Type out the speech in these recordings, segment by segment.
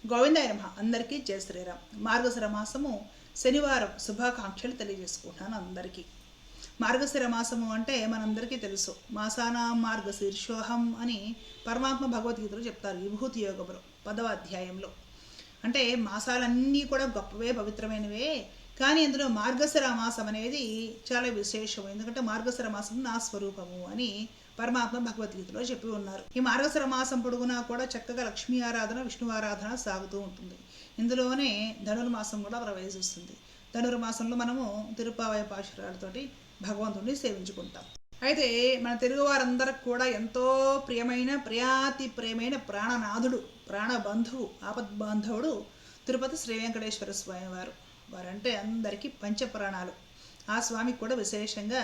గోవిందాయ నమః. అందరికీ జయ శ్రీరామ్. మార్గశిర మాసము శనివారం శుభాకాంక్షలు తెలియజేసుకుంటున్నాను అందరికీ. మార్గశిర మాసము అంటే మనందరికీ తెలుసు, మాసానాం మార్గశీర్షోహం అని పరమాత్మ భగవద్గీతలో చెప్తారు, విభూతి యోగములో 10వ అధ్యాయంలో. అంటే మాసాలన్నీ కూడా గొప్పవే, పవిత్రమైనవే. కానీ ఇందులో మార్గశిర మాసం అనేది చాలా విశేషం. ఎందుకంటే మార్గశిర మాసం నా స్వరూపము అని పరమాత్మ భగవద్గీతలో చెప్పి ఉన్నారు. ఈ మార్గశిర మాసం పొడుగునా కూడా చక్కగా లక్ష్మీ ఆరాధన, విష్ణు ఆరాధన సాగుతూ ఉంటుంది. ఇందులోనే ధనుర్మాసం కూడా ప్రవేశిస్తుంది. ధనుర్మాసంలో మనము తిరుపావయ పాశురాలతోటి భగవంతుడిని సేవించుకుంటాం. అయితే మన తెలుగు వారందరికి కూడా ఎంతో ప్రియమైన, ప్రియాతి ప్రియమైన ప్రాణనాథుడు, ప్రాణబంధువు, ఆపద్బాంధవుడు తిరుపతి శ్రీ వెంకటేశ్వర స్వామి వారు. వారంటే అందరికీ పంచప్రాణాలు. ఆ స్వామికి కూడా విశేషంగా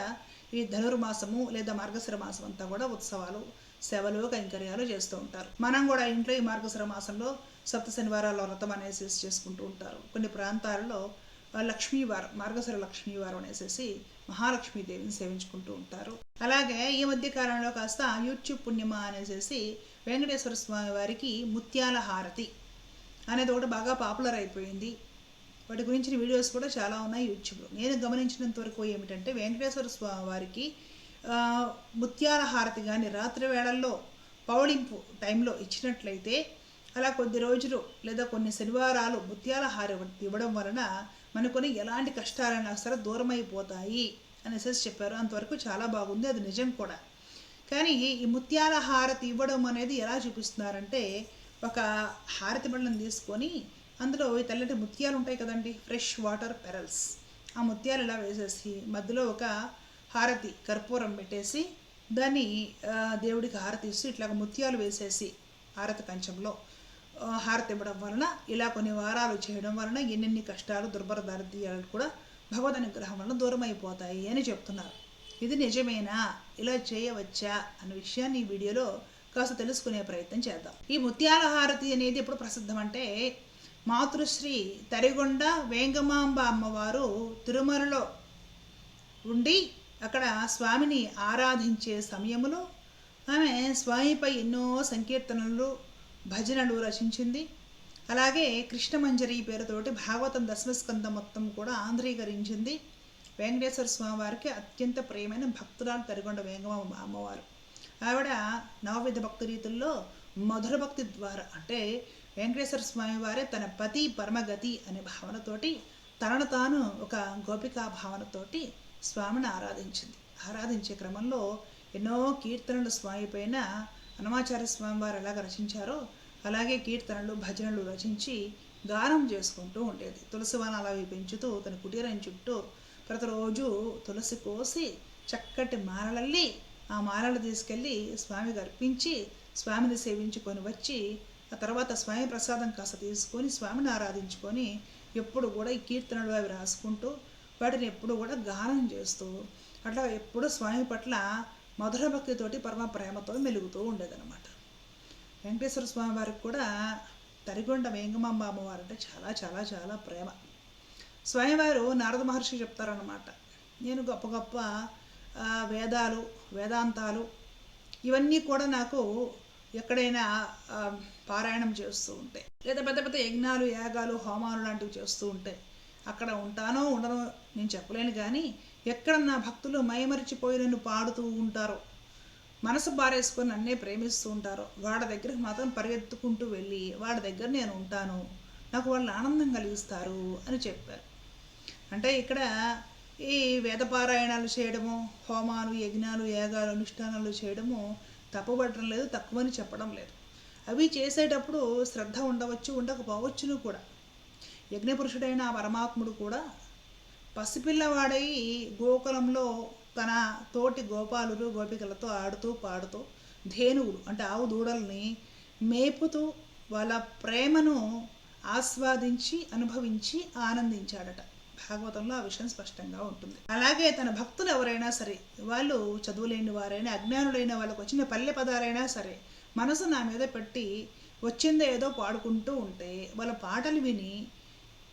ఈ ధనుర్మాసము లేదా మార్గశిర మాసం అంతా కూడా ఉత్సవాలు, సేవలు, కైంకర్యాలు చేస్తూ ఉంటారు. మనం కూడా ఇంట్లో ఈ మార్గశిర మాసంలో సప్త శనివారాల వ్రతం అనేసి చేసుకుంటూ ఉంటారు. కొన్ని ప్రాంతాలలో లక్ష్మీవారం, మార్గశిర లక్ష్మీవారం అనేసి మహాలక్ష్మీదేవిని సేవించుకుంటూ ఉంటారు. అలాగే ఈ మధ్య కాలంలో కాస్త యూట్యూబ్ పుణ్యమ అనేసి వెంకటేశ్వర స్వామి వారికి ముత్యాల హారతి అనేది ఒకటి బాగా పాపులర్ అయిపోయింది. వాటి గురించిన వీడియోస్ కూడా చాలా ఉన్నాయి యూట్యూబ్లో. నేను గమనించినంత వరకు ఏమిటంటే, వెంకటేశ్వర స్వామి వారికి ముత్యాల హారతి కానీ రాత్రి వేళల్లో పౌళింపు టైంలో ఇచ్చినట్లయితే, అలా కొద్ది రోజులు లేదా కొన్ని శనివారాలు ముత్యాల హారతి ఇవ్వడం వలన మనకొని ఎలాంటి కష్టాలైనా సరే దూరం అయిపోతాయి అనేసి చెప్పారు. అంతవరకు చాలా బాగుంది, అది నిజం కూడా. కానీ ఈ ముత్యాల హారతి ఇవ్వడం అనేది ఎలా చూపిస్తున్నారంటే, ఒక హారతి బళ్ళను తీసుకొని అందులో ఈ తెల్లటి ముత్యాలు ఉంటాయి కదండి, ఫ్రెష్ వాటర్ పెరల్స్. ఆ ముత్యాలు ఇలా వేసేసి మధ్యలో ఒక హారతి కర్పూరం పెట్టేసి దాన్ని దేవుడికి హారతి ఇస్తూ ఇట్లా ముత్యాలు వేసేసి హారతి కంచంలో హారతి ఇవ్వడం వలన, ఇలా కొన్ని వారాలు చేయడం వలన ఎన్నెన్ని కష్టాలు, దుర్భర దారిద్ర్యాలు కూడా భగవద్ అనుగ్రహం వలన దూరం అయిపోతాయి అని చెప్తున్నారు. ఇది నిజమేనా, ఇలా చేయవచ్చా అనే విషయాన్ని ఈ వీడియోలో కాస్త తెలుసుకునే ప్రయత్నం చేద్దాం. ఈ ముత్యాల హారతి అనేది ఎప్పుడు ప్రసిద్ధం అంటే, మాతృశ్రీ తరిగొండ వేంగమాంబ అమ్మవారు తిరుమలలో ఉండి అక్కడ స్వామిని ఆరాధించే సమయంలో ఆమె స్వామిపై ఎన్నో సంకీర్తనలు, భజనలు రచించింది. అలాగే కృష్ణమంజరి పేరుతోటి భాగవతం దశమస్కందం మొత్తం కూడా ఆంధ్రీకరించింది. వెంకటేశ్వర స్వామి వారికి అత్యంత ప్రియమైన భక్తురాలు తరిగొండ వేంగమాంబ అమ్మవారు. ఆవిడ నవవిధ భక్తి రీతుల్లో మధుర భక్తి ద్వారా, అంటే వెంకటేశ్వర స్వామి వారే తన పతి పరమగతి అనే భావనతోటి, తనను తాను ఒక గోపికా భావనతోటి స్వామిని ఆరాధించింది. ఆరాధించే క్రమంలో ఎన్నో కీర్తనలు స్వామి పైన హనుమాచార్య స్వామి వారు ఎలాగ రచించారో అలాగే కీర్తనలు, భజనలు రచించి గానం చేసుకుంటూ ఉండేది. తులసి వనాలు అవి పెంచుతూ తన కుటీరం చుట్టూ ప్రతిరోజు తులసి కోసి చక్కటి మాలలల్లి ఆ మాలలు తీసుకెళ్ళి స్వామికి అర్పించి స్వామిని సేవించుకొని వచ్చి, ఆ తర్వాత స్వామి ప్రసాదం కాస్త తీసుకొని స్వామిని ఆరాధించుకొని ఎప్పుడు కూడా ఈ కీర్తనలు అవి రాసుకుంటూ వాటిని ఎప్పుడు కూడా గానం చేస్తూ అట్లా ఎప్పుడు స్వామి పట్ల మధుర భక్తితోటి పరమ ప్రేమతో మెలుగుతూ ఉండేదన్నమాట. వెంకటేశ్వర స్వామి వారికి కూడా తరిగొండ వేంగమాంబ అమ్మవారు అంటే చాలా చాలా చాలా ప్రేమ. స్వామివారు నారద మహర్షి చెప్తారన్నమాట, నేను గొప్ప గొప్ప వేదాలు, వేదాంతాలు ఇవన్నీ కూడా నాకు ఎక్కడైనా పారాయణం చేస్తూ ఉంటే, లేదా పెద్ద పెద్ద యజ్ఞాలు, యాగాలు, హోమాలు లాంటివి చేస్తూ ఉంటే అక్కడ ఉంటానో ఉండనో నేను చెప్పలేను. కానీ ఎక్కడ నా భక్తులు మైమరిచిపోయి నన్ను పాడుతూ ఉంటారో, మనసు బారేసుకొని నన్నే ప్రేమిస్తూ ఉంటారో వాళ్ళ దగ్గరికి మాత్రం పరిగెత్తుకుంటూ వెళ్ళి వాళ్ళ దగ్గర నేను ఉంటాను, నాకు వాళ్ళు ఆనందం కలిగిస్తారు అని చెప్పారు. అంటే ఇక్కడ ఈ వేదపారాయణాలు చేయడము, హోమాలు, యజ్ఞాలు, యాగాలు, అనుష్ఠానాలు చేయడము తప్పుపడటం లేదు, తక్కువని చెప్పడం లేదు. అవి చేసేటప్పుడు శ్రద్ధ ఉండవచ్చు, ఉండకపోవచ్చును కూడా. యజ్ఞపురుషుడైన ఆ పరమాత్ముడు కూడా పసిపిల్లవాడై గోకులంలో తన తోటి గోపాలురు, గోపికలతో ఆడుతూ పాడుతూ ధేనువులు అంటే ఆవు దూడల్ని మేపుతూ వాళ్ళ ప్రేమను ఆస్వాదించి అనుభవించి ఆనందించాడట. భాగవతంలో ఆ విషయం స్పష్టంగా ఉంటుంది. అలాగే తన భక్తులు ఎవరైనా సరే, వాళ్ళు చదువులేని వారైనా, అజ్ఞానులైన, వాళ్ళకు వచ్చిన పల్లె పదాలైనా సరే, మనసు నా మీద పెట్టి వచ్చిందో ఏదో పాడుకుంటూ ఉంటే వాళ్ళ పాటలు విని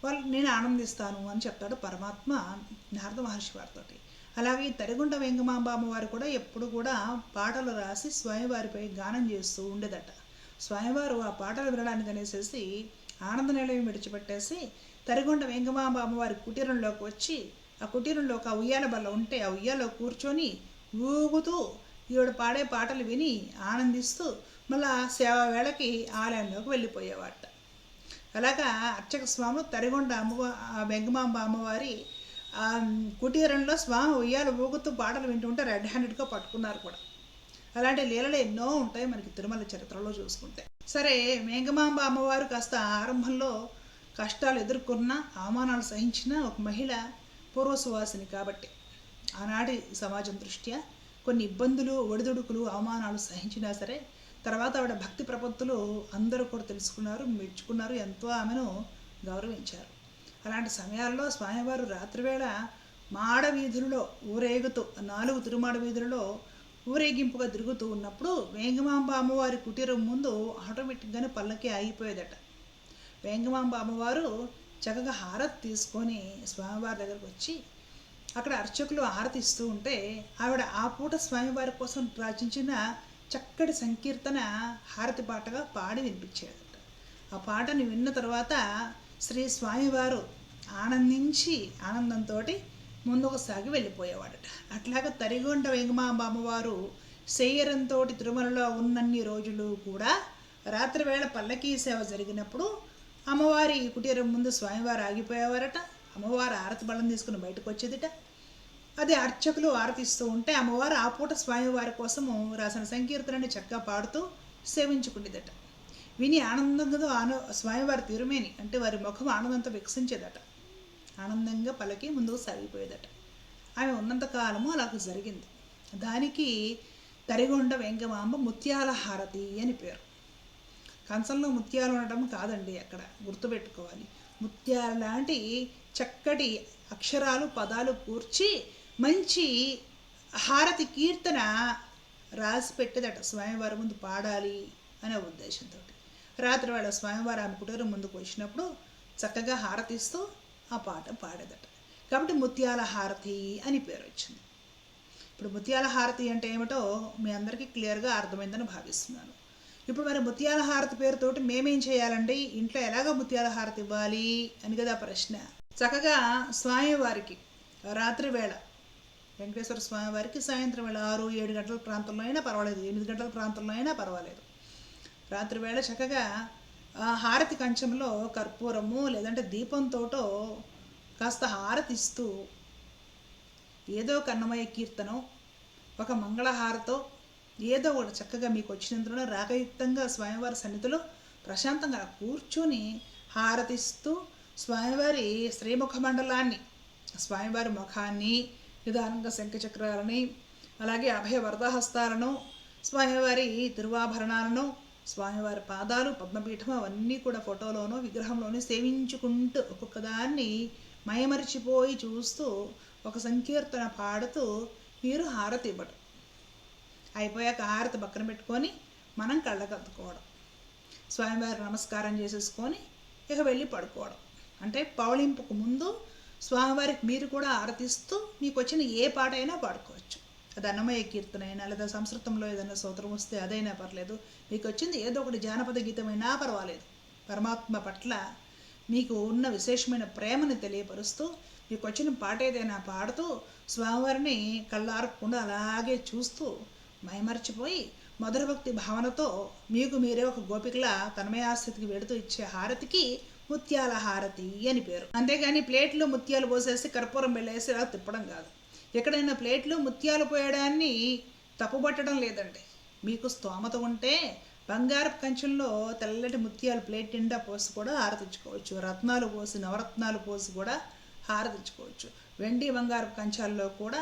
వాళ్ళు నేను ఆనందిస్తాను అని చెప్తాడు పరమాత్మ నారద మహర్షి వారితో. అలాగే తరిగొండ వేంగమాంబ అమ్మవారు కూడా ఎప్పుడు కూడా పాటలు రాసి స్వామివారిపై గానం చేస్తూ ఉండేదట. స్వామివారు ఆ పాటలు వినడానికి అనేసి ఆనంద నిలయం విడిచిపెట్టేసి తరిగొండ వెంగమాంబ అమ్మవారి కుటీరంలోకి వచ్చి ఆ కుటీరంలో ఒక ఉయ్యాల బల్ల ఉంటే ఆ ఉయ్యాలో కూర్చొని ఊగుతూ ఈవిడ పాడే పాటలు విని ఆనందిస్తూ మళ్ళా సేవా వేళకి ఆలయంలోకి వెళ్ళిపోయేవాట. అలాగా అర్చక స్వాములు తరిగొండ వెంగమాంబ అమ్మవారి కుటీరంలో స్వామి ఉయ్యాల ఊగుతూ పాటలు వింటుంటే రెడ్ హ్యాండెడ్గా పట్టుకున్నారు కూడా. అలాంటి లీలలు ఎన్నో ఉంటాయి మనకి తిరుమల చరిత్రలో చూసుకుంటే. సరే, వెంగమాంబ అమ్మవారు కాస్త ఆరంభంలో కష్టాలు ఎదుర్కొన్న అవమానాలు సహించిన ఒక మహిళ, పూర్వసువాసిని కాబట్టి ఆనాటి సమాజం దృష్ట్యా కొన్ని ఇబ్బందులు, ఒడిదుడుకులు, అవమానాలు సహించినా సరే తర్వాత ఆవిడ భక్తి ప్రపత్తులు అందరూ కూడా తెలుసుకున్నారు, మెచ్చుకున్నారు, ఎంతో ఆమెను గౌరవించారు. అలాంటి సమయాల్లో స్వామివారు రాత్రివేళ మాడ వీధులలో ఊరేగుతూ 4 తిరుమాడ వీధులలో ఊరేగింపుగా తిరుగుతూ ఉన్నప్పుడు వేంగమాంబ అమ్మవారి కుటీరం ముందు ఆటోమేటిక్గానే పల్లకి ఆగిపోయేదట. వేంగమాంబ అమ్మవారు చక్కగా హారతి తీసుకొని స్వామివారి దగ్గరకు వచ్చి అక్కడ అర్చకులు హారతి ఇస్తూ ఉంటే ఆవిడ ఆ పూట స్వామివారి కోసం రచించిన చక్కటి సంకీర్తన హారతి పాటగా పాడి వినిపించేదట. ఆ పాటని విన్న తర్వాత శ్రీ స్వామివారు ఆనందించి ఆనందంతో ముందుకు సాగి వెళ్ళిపోయేవాడట. అట్లాగా తరిగొండ వెంగమాంబ అమ్మవారు శయ్యరంతో తిరుమలలో ఉన్నన్ని రోజులు కూడా రాత్రివేళ పల్లకీ సేవ జరిగినప్పుడు అమ్మవారి కుటీరం ముందు స్వామివారు ఆగిపోయేవారట. అమ్మవారు ఆరతి బళ్ళం తీసుకుని బయటకు వచ్చేదిట. అదే అర్చకులు ఆరతిస్తూ ఉంటే అమ్మవారు ఆ పూట స్వామివారి కోసము రాసిన సంకీర్తనని చక్కగా పాడుతూ సేవించుకునేదట. విని ఆనందంగా స్వామివారి తిరుమేని అంటే వారి ముఖం ఆనందంతో వికసించేదట. ఆనందంగా పలకి ముందుకు సాగిపోయేదట. ఆమె ఉన్నంతకాలము అలాగ జరిగింది. దానికి తరిగొండ వెంగమాంబ ముత్యాల హారతి అని పేరు. కంచంలో ముత్యాలు ఉండటం కాదండి, అక్కడ గుర్తుపెట్టుకోవాలి. ముత్యాల లాంటి చక్కటి అక్షరాలు, పదాలు కూర్చి మంచి హారతి కీర్తన రాసి పెట్టేదట స్వామివారి ముందు పాడాలి అనే ఉద్దేశంతో. రాత్రివేళ స్వామివారు ఆమె కుటీరం ముందుకు వచ్చినప్పుడు చక్కగా హారతిస్తూ ఆ పాట పాడేదట. కాబట్టి ముత్యాల హారతి అని పేరు వచ్చింది. ఇప్పుడు ముత్యాల హారతి అంటే ఏమిటో మీ అందరికీ క్లియర్గా అర్థమైందని భావిస్తున్నాను. ఇప్పుడు మరి ముత్యాల హారతి పేరుతోటి మేమేం చేయాలండి, ఇంట్లో ఎలాగ ముత్యాల హారతి ఇవ్వాలి అని కదా ప్రశ్న. చక్కగా స్వామివారికి రాత్రివేళ వెంకటేశ్వర స్వామివారికి సాయంత్రం వేళ 6-7 గంటల ప్రాంతంలో అయినా పర్వాలేదు, 8 గంటల ప్రాంతంలో అయినా పర్వాలేదు, రాత్రివేళ చక్కగా హారతి కంచంలో కర్పూరము లేదంటే దీపంతోటో కాస్త హారతిస్తూ ఏదో ఒక అన్నమయ్య కీర్తనం, ఒక మంగళహారతో ఏదో ఒకటి చక్కగా మీకు వచ్చినందులో రాగయుక్తంగా స్వామివారి సన్నిధిలో ప్రశాంతంగా కూర్చొని హారతిస్తూ స్వామివారి శ్రీముఖ మండలాన్ని, స్వామివారి ముఖాన్ని, నిదానంగా శంఖచక్రాలని, అలాగే అభయ వరదహస్తాలను, స్వామివారి తిరువాభరణాలను, స్వామివారి పాదాలు, పద్మపీఠం అవన్నీ కూడా ఫోటోలోనో విగ్రహంలోనూ సేవించుకుంటూ ఒక్కొక్క దాన్ని మయమరిచిపోయి చూస్తూ ఒక సంకీర్తన పాడుతూ మీరు హారతి ఇవ్వడం. అయిపోయాక హారతి పక్కన పెట్టుకొని మనం కళ్ళకద్దుకోవడం, స్వామివారి నమస్కారం చేసేసుకొని ఇక వెళ్ళి పడుకోవడం. అంటే పవళింపుకు ముందు స్వామివారికి మీరు కూడా ఆరతిస్తూ మీకు వచ్చిన ఏ పాట అయినా పాడుకోవచ్చు. అది అన్నమయ్య కీర్తన అయినా లేదా సంస్కృతంలో ఏదైనా స్తోత్రం వస్తే అదైనా పర్లేదు, మీకు వచ్చింది ఏదో ఒకటి జానపద గీతమైనా పర్వాలేదు. పరమాత్మ పట్ల మీకు ఉన్న విశేషమైన ప్రేమని తెలియపరుస్తూ మీకు వచ్చిన పాట ఏదైనా పాడుతూ స్వామివారిని కళ్ళారకుండా అలాగే చూస్తూ మైమర్చిపోయి మధుర భక్తి భావనతో మీకు మీరే ఒక గోపికలా తన్మయాస్థితికి వెడుతూ ఇచ్చే హారతికి ముత్యాల హారతి అని పేరు. అంతేగాని ప్లేట్లో ముత్యాలు పోసేసి కర్పూరం వెళ్ళేసి ఇలా తిప్పడం కాదు. ఎక్కడైనా ప్లేట్లో ముత్యాలు పోయడాన్ని తప్పుపట్టడం లేదండి. మీకు స్తోమత ఉంటే బంగారపు కంచెంలో తెల్లటి ముత్యాలు ప్లేట్ నిండా పోసి కూడా హారతించుకోవచ్చు. రత్నాలు పోసి, నవరత్నాలు పోసి కూడా హారతించుకోవచ్చు. వెండి బంగారపు కంచాల్లో కూడా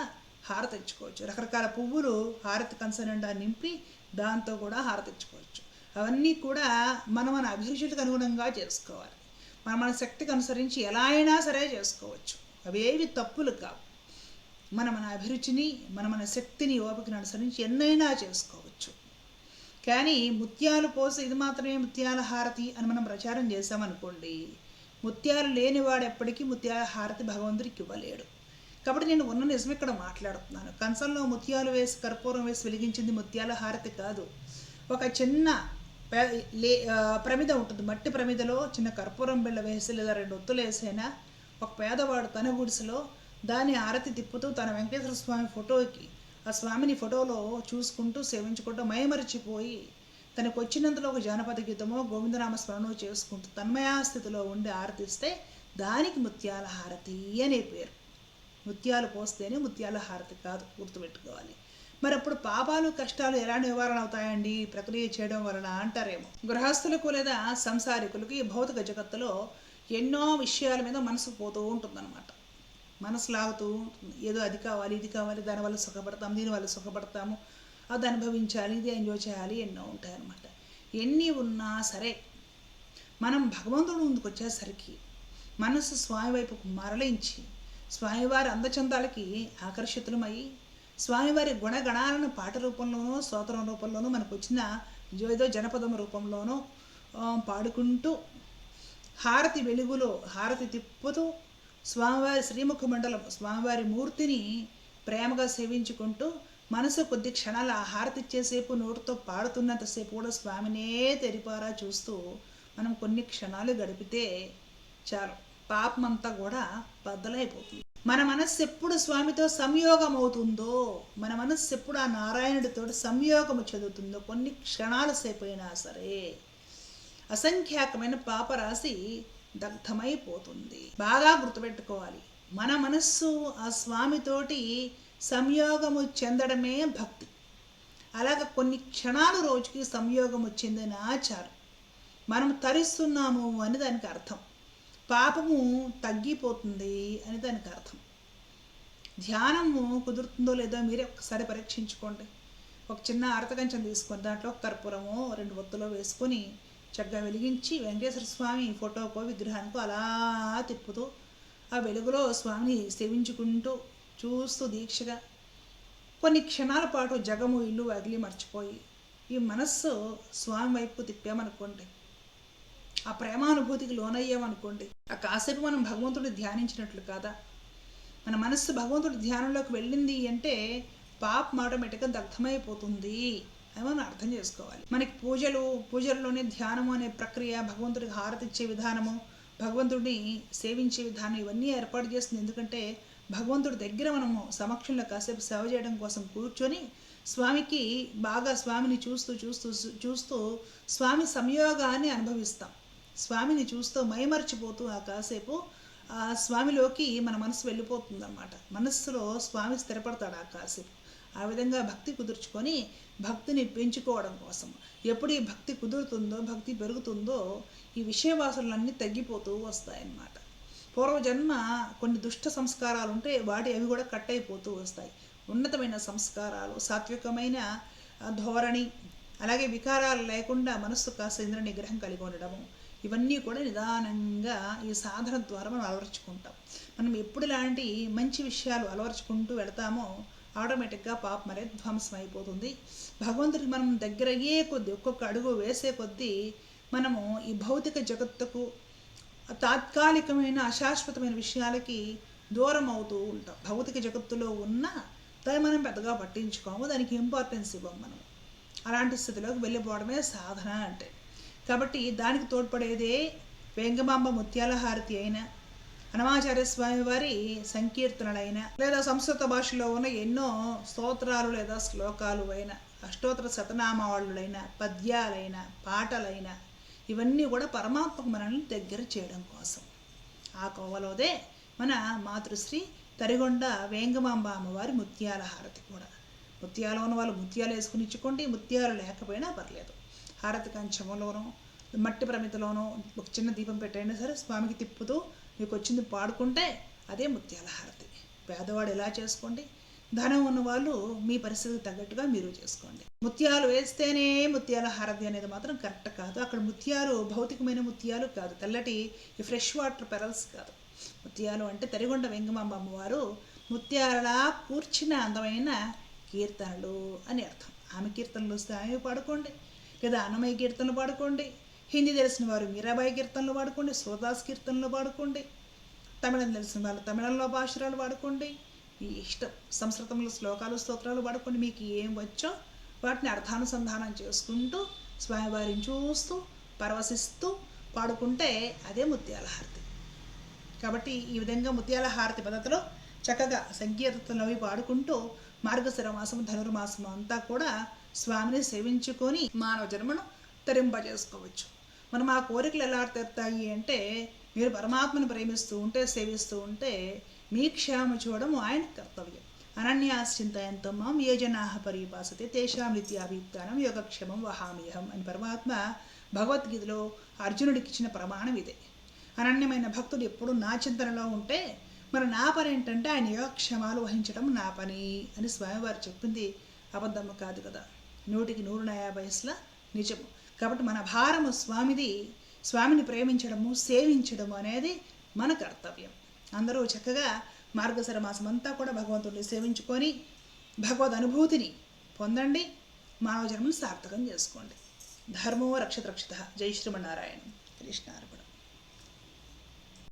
హారతించుకోవచ్చు. రకరకాల పువ్వులు హారతి కంచం నిండా నింపి దాంతో కూడా హారతించుకోవచ్చు. అవన్నీ కూడా మన అభిరుచులకు అనుగుణంగా చేసుకోవాలి. మన శక్తికి అనుసరించి ఎలా అయినా సరే చేసుకోవచ్చు. అవేవి తప్పులు కావు. మన అభిరుచిని, మన శక్తిని, ఓపికను అనుసరించి ఎన్నైనా చేసుకోవచ్చు. కానీ ముత్యాలు పోసి ఇది మాత్రమే ముత్యాల హారతి అని మనం ప్రచారం చేసామనుకోండి, ముత్యాలు లేనివాడు ఎప్పటికీ ముత్యాల హారతి భగవంతుడికి ఇవ్వలేడు. కాబట్టి నేను ఉన్న నిజం ఇక్కడ మాట్లాడుతున్నాను. కంచంలో ముత్యాలు వేసి కర్పూరం వేసి వెలిగించింది ముత్యాల హారతి కాదు. ఒక చిన్న ప్రమిద ఉంటుంది, మట్టి ప్రమిదలో చిన్న కర్పూరం బిళ్ళ వేసి లేదా 2 ఒత్తులు వేసైనా ఒక పేదవాడు తన గుడిసెలో దాన్ని ఆరతి తిప్పుతూ తన వెంకటేశ్వర స్వామి ఫోటోకి ఆ స్వామిని ఫోటోలో చూసుకుంటూ సేవించుకుంటూ మైమరిచిపోయి తనకు వచ్చినంతలో ఒక జానపద గీతమో గోవిందనామ స్మరణో చేసుకుంటూ తన్మయాస్థితిలో ఉండి ఆరతిస్తే దానికి ముత్యాల హారతి అనే పేరు. ముత్యాలు పోస్తేనే ముత్యాల హారతి కాదు, గుర్తుపెట్టుకోవాలి. మరి అప్పుడు పాపాలు కష్టాలు ఎలా నివారణ అవుతాయండి ప్రక్రియ చేయడం వలన అంటారేమో. గృహస్థులకు లేదా సంసారికులకు ఈ భౌతిక జగత్తులో ఎన్నో విషయాల మీద మనసు పోతూ ఉంటుందన్నమాట. మనసు లాగుతూ ఉంటుంది, ఏదో అది కావాలి ఇది కావాలి, దానివల్ల సుఖపడతాము దీనివల్ల సుఖపడతాము, అది అనుభవించాలి ఇది ఎంజాయ్ చేయాలి, ఎన్నో ఉంటాయన్నమాట. ఎన్ని ఉన్నా సరే మనం భగవంతుడు ముందుకు వచ్చేసరికి మనసు స్వామి వైపుకు మరలించి స్వామివారి అందచందాలకి ఆకర్షితులమై స్వామివారి గుణగణాలను పాట రూపంలోనో స్తోత్రం రూపంలోనో మనకు వచ్చిన ఏదో జనపదం రూపంలోనో పాడుకుంటూ హారతి వెలుగులో హారతి తిప్పుతూ స్వామివారి శ్రీముఖ మండలం స్వామివారి మూర్తిని ప్రేమగా సేవించుకుంటూ మనసు కొద్ది క్షణాలు ఆ హారతి ఇచ్చేసేపు నోటితో పాడుతున్నంతసేపు కూడా స్వామినే తెరిపారా చూస్తూ మనం కొన్ని క్షణాలు గడిపితే చాలు, పాపమంతా కూడా బద్దలైపోతుంది. మన మనస్సు ఎప్పుడు స్వామితో సంయోగం అవుతుందో, మన మనస్సు ఎప్పుడు ఆ నారాయణుడితో సంయోగము చెందుతుందో కొన్ని క్షణాల సేపు అయినా సరే అసంఖ్యాకమైన పాపరాశి దగ్ధమైపోతుంది. బాగా గుర్తుపెట్టుకోవాలి, మన మనస్సు ఆ స్వామితోటి సంయోగము చెందడమే భక్తి. అలాగ కొన్ని క్షణాలు రోజుకి సంయోగము చెందిన చాలు మనం తరిస్తున్నాము అని దానికి అర్థం, పాపము తగ్గిపోతుంది అని దానికి అర్థం. ధ్యానము కుదురుతుందో లేదో మీరే ఒకసారి పరీక్షించుకోండి. ఒక చిన్న అరతకంచం తీసుకొని దాంట్లో కర్పూరమో 2 ఒత్తులో వేసుకొని చక్కగా వెలిగించి వెంకటేశ్వర స్వామి ఫోటోకో విగ్రహానికో అలా తిప్పుతూ ఆ వెలుగులో స్వామిని సేవించుకుంటూ చూస్తూ దీక్షగా కొన్ని క్షణాల పాటు జగము ఇల్లు అగిలి మర్చిపోయి ఈ మనస్సు స్వామి వైపు తిప్పామనుకోండి, ఆ ప్రేమానుభూతికి లోనయ్యామనుకోండి, ఆ కాసేపు మనం భగవంతుడిని ధ్యానించినట్లు కాదా. మన మనస్సు భగవంతుడి ధ్యానంలోకి వెళ్ళింది అంటే పాపం ఆటోమేటిక్గా దగ్ధమైపోతుంది అని మనం అర్థం చేసుకోవాలి. మనకి పూజల్లోనే ధ్యానము అనే ప్రక్రియ, భగవంతుడికి హారతి ఇచ్చే విధానము, భగవంతుడిని సేవించే విధానం ఇవన్నీ ఏర్పాటు చేస్తుంది. ఎందుకంటే భగవంతుడి దగ్గర మనము సమక్షంలో కాసేపు సేవ చేయడం కోసం కూర్చొని స్వామికి బాగా స్వామిని చూస్తూ చూస్తూ చూస్తూ స్వామి సంయోగాన్ని అనుభవిస్తాం. స్వామిని చూస్తూ మైమర్చిపోతూ ఆ కాసేపు ఆ స్వామిలోకి మన మనసు వెళ్ళిపోతుంది అన్నమాట. మనస్సులో స్వామి స్థిరపడతాడు ఆ కాసేపు. ఆ విధంగా భక్తి కుదుర్చుకొని భక్తిని పెంచుకోవడం కోసం ఎప్పుడు ఈ భక్తి కుదురుతుందో భక్తి పెరుగుతుందో ఈ విషయవాసనలన్నీ తగ్గిపోతూ వస్తాయన్నమాట. పూర్వజన్మ కొన్ని దుష్ట సంస్కారాలు ఉంటే అవి కూడా కట్ అయిపోతూ వస్తాయి. ఉన్నతమైన సంస్కారాలు, సాత్వికమైన ధోరణి, అలాగే వికారాలు లేకుండా మనస్సు కాస్త ఇంద్ర నిగ్రహం కలిగి ఉండడము, ఇవన్నీ కూడా నిదానంగా ఈ సాధన ద్వారా మనం అలవర్చుకుంటాం. మనం ఎప్పుడు ఇలాంటి మంచి విషయాలు అలవర్చుకుంటూ వెళతామో ఆటోమేటిక్గా పాపం అనేది ధ్వంసం అయిపోతుంది. భగవంతుడికి మనం దగ్గర అయ్యే కొద్దీ, ఒక్కొక్క అడుగు వేసే కొద్దీ మనము ఈ భౌతిక జగత్తుకు తాత్కాలికమైన అశాశ్వతమైన విషయాలకి దూరం అవుతూ ఉంటాం. భౌతిక జగత్తులో ఉన్న దాన్ని మనం పెద్దగా పట్టించుకోము, దానికి ఇంపార్టెన్స్ ఇవ్వం మనం. అలాంటి స్థితిలోకి వెళ్ళిపోవడమే సాధన అంటే. కాబట్టి దానికి తోడ్పడేదే వేంగమాంబ ముత్యాల హారతి అయినా, హనుమాచార్య స్వామి వారి సంకీర్తనలైన, లేదా సంస్కృత భాషలో ఉన్న ఎన్నో స్తోత్రాలు లేదా శ్లోకాలు అయినా, అష్టోత్తర శతనామావళులైన, పద్యాలైన, పాటలైన, ఇవన్నీ కూడా పరమాత్మకు మనల్ని దగ్గర చేయడం కోసం. ఆ కోవలోదే మన మాతృశ్రీ తరిగొండ వేంగమాంబ అమ్మవారి ముత్యాల హారతి కూడా. ముత్యాలు ఉన్న వాళ్ళు ముత్యాలు వేసుకుని ఇచ్చుకోండి, ముత్యాలు లేకపోయినా పర్లేదు. హారతి కంచంలోనో మట్టి ప్రమితలోనో ఒక చిన్న దీపం పెట్టైనా సరే స్వామికి తిప్పుతూ మీకు వచ్చింది పాడుకుంటే అదే ముత్యాల హారతి. పేదవాడు ఎలా చేసుకోండి, ధనం ఉన్న వాళ్ళు మీ పరిస్థితికి తగ్గట్టుగా మీరు చేసుకోండి. ముత్యాలు వేస్తేనే ముత్యాల హారతి అనేది మాత్రం కరెక్ట్ కాదు. అక్కడ ముత్యాలు భౌతికమైన ముత్యాలు కాదు, తెల్లటి ఈ ఫ్రెష్ వాటర్ పెరల్స్ కాదు. ముత్యాలు అంటే తరిగొండ వెంగమాంబ అమ్మవారు ముత్యాలలా కూర్చిన అందమైన కీర్తనలు అని అర్థం. ఆమె కీర్తనలు వస్తే ఆమె పాడుకోండి, లేదా అన్నమయ్య కీర్తనలు పాడుకోండి, హిందీ తెలిసిన వారు మీరాబాయి కీర్తనలు పాడుకోండి, సూరదాస్ కీర్తనలు పాడుకోండి, తమిళం తెలిసిన వాళ్ళు తమిళంలో భాషరాలు పాడుకోండి, మీ ఇష్టం. సంస్కృతంలో శ్లోకాలు స్తోత్రాలు పాడుకోండి. మీకు ఏం వచ్చో వాటిని అర్థానుసంధానం చేసుకుంటూ స్వామివారిని చూస్తూ పరవశిస్తూ పాడుకుంటే అదే ముత్యాల హారతి. కాబట్టి ఈ విధంగా ముత్యాల హారతి పద్ధతిలో చక్కగా సంకీర్తనలు అవి పాడుకుంటూ మార్గశిర మాసం ధనుర్మాసం అంతా కూడా స్వామిని సేవించుకొని మానవ జన్మను తరింపజేసుకోవచ్చు. మనం ఆ కోరికలు ఎలా తీరుతాయి అంటే, మీరు పరమాత్మను ప్రేమిస్తూ ఉంటే, సేవిస్తూ ఉంటే మీ క్షేమం చూడడం ఆయన కర్తవ్యం. అనన్యాశ్చింతయంతో మాం ఏ జనాః పరీపాసతే తేషాం నిత్యాభియుక్తానం యోగక్షేమం వహామ్యహం అని పరమాత్మ భగవద్గీతలో అర్జునుడికి ఇచ్చిన ప్రమాణం ఇదే. అనన్యమైన భక్తుడు ఎప్పుడు నా చింతనలో ఉంటే మరి నా పని ఏంటంటే ఆయన యోగక్షేమాలు వహించడం నా పని అని స్వామివారు చెప్పింది అబద్ధము కాదు కదా, 100% నిజము. కాబట్టి మన భారము స్వామిది. స్వామిని ప్రేమించడము సేవించడము అనేది మన కర్తవ్యం. అందరూ చక్కగా మార్గశిర మాసం అంతా కూడా భగవంతుడిని సేవించుకొని భగవద్ అనుభూతిని పొందండి. మానవ జన్మను సార్థకం చేసుకోండి. ధర్మో రక్షిత రక్షిత. జై శ్రీమన్నారాయణ. కృష్ణార్పణ.